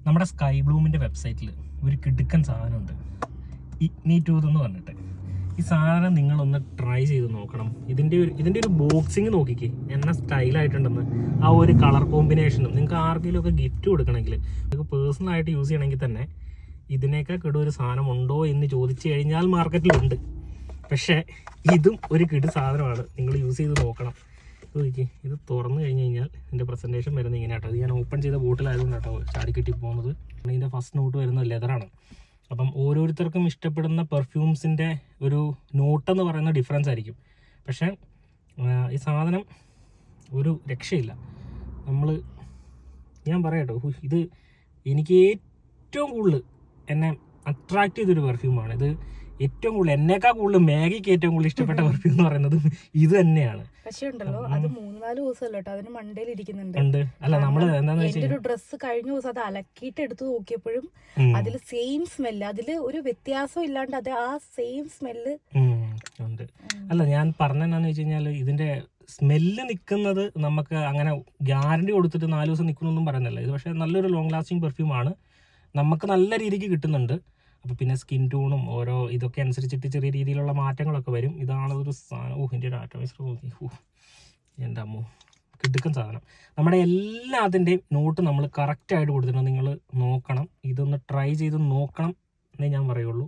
നമ്മുടെ സ്കൈ ബ്ലൂമിൻ്റെ വെബ്സൈറ്റിൽ ഒരു കിടുക്കൻ സാധനമുണ്ട്, ഇഗ്നി ടൂത്ത് എന്ന് പറഞ്ഞിട്ട്. ഈ സാധനം നിങ്ങളൊന്ന് ട്രൈ ചെയ്ത് നോക്കണം. ഇതിൻ്റെ ഒരു ബോക്സിങ് നോക്കിക്കേ, എന്ന സ്റ്റൈലായിട്ടുണ്ടെന്ന്. ആ ഒരു കളർ കോമ്പിനേഷനും നിങ്ങൾക്ക് ആർക്കെങ്കിലും ഒക്കെ ഗിഫ്റ്റ് കൊടുക്കണമെങ്കിൽ, നിങ്ങൾക്ക് പേഴ്സണലായിട്ട് യൂസ് ചെയ്യണമെങ്കിൽ തന്നെ ഇതിനേക്കാൾ കിടു ഒരു സാധനം ഉണ്ടോ എന്ന് ചോദിച്ചു കഴിഞ്ഞാൽ മാർക്കറ്റിലുണ്ട്. പക്ഷേ ഇതും ഒരു കിടു സാധനമാണ്, നിങ്ങൾ യൂസ് ചെയ്ത് നോക്കണം. നോക്കി, ഇത് തുറന്നു കഴിഞ്ഞ് കഴിഞ്ഞാൽ ഇതിൻ്റെ പ്രസൻറ്റേഷൻ വരുന്നത് ഇങ്ങനെ കേട്ടോ. ഇത് ഞാൻ ഓപ്പൺ ചെയ്ത ബോട്ടിലായതുകൊണ്ട് കേട്ടോ ചാടിക്കെട്ടി പോകുന്നത്. ഇതിൻ്റെ ഫസ്റ്റ് നോട്ട് വരുന്നത് ലെതറാണ്. അപ്പം ഓരോരുത്തർക്കും ഇഷ്ടപ്പെടുന്ന പെർഫ്യൂംസിൻ്റെ ഒരു നോട്ടെന്ന് പറയുന്ന ഡിഫറൻസ് ആയിരിക്കും. പക്ഷേ ഈ സാധനം ഒരു രക്ഷയില്ല. ഞാൻ പറയാട്ടോ, ഇത് എനിക്ക് ഏറ്റവും കൂടുതൽ എന്നെ അട്രാക്റ്റ് ചെയ്തൊരു പെർഫ്യൂമാണ്. ഇത് ഏറ്റവും കൂടുതൽ എന്നേക്കാൾ കൂടുതൽ മാഗിക്ക് ഏറ്റവും കൂടുതൽ ഇഷ്ടപ്പെട്ട പെർഫ്യൂം എന്ന് പറയുന്നത് ഇത് തന്നെയാണ്. പക്ഷേ ഉണ്ടല്ലോ, അത് 3-4 ദിവസമല്ലോ കേട്ടോ അതിന് മണ്ടയിൽ ഇരിക്കുന്നുണ്ട്. അല്ല, നമ്മള് എന്താന്ന് എന്റെ ഒരു ഡ്രസ്സ് കഴിഞ്ഞ ദിവസം അത് അലക്കിയിട്ട് എടുത്ത് നോക്കിയപ്പോഴും അതിൽ സെയിം സ്മെല്ല്, അതില് ഒരു വ്യത്യാസം ഇല്ലാണ്ട് അത് ആ സെയിം സ്മെല്ല് ഉണ്ട്. അല്ല, ഞാൻ പറഞ്ഞെന്നാന്ന് വെച്ച് കഴിഞ്ഞാൽ ഇതിന്റെ സ്മെല്ല് നിൽക്കുന്നത് നമുക്ക് അങ്ങനെ ഗ്യാരണ്ടി കൊടുത്തിട്ട് 4 ദിവസം നിൽക്കുന്നൊന്നും പറയുന്നില്ല. ഇത് പക്ഷേ നല്ലൊരു ലോങ് ലാസ്റ്റിംഗ് പെർഫ്യൂമാണ്, നമുക്ക് നല്ല രീതിക്ക് കിട്ടുന്നുണ്ട്. അപ്പോൾ പിന്നെ സ്കിൻ ടൂണും ഓരോ ഇതൊക്കെ അനുസരിച്ചിട്ട് ചെറിയ രീതിയിലുള്ള മാറ്റങ്ങളൊക്കെ വരും. ഇതാണതൊരു സാധനം. ഇതിൻ്റെ ഒരു ആറ്റോമൈസർ നോക്കി, എൻ്റെ അമ്മോ, കിടുക്കൻ സാധനം. നമ്മുടെ എല്ലാത്തിൻ്റെയും നോട്ട് നമ്മൾ കറക്റ്റായിട്ട് കൊടുത്തിട്ടുണ്ട്. നിങ്ങൾ നോക്കണം, ഇതൊന്ന് ട്രൈ ചെയ്ത് നോക്കണം എന്നേ ഞാൻ പറയുള്ളൂ.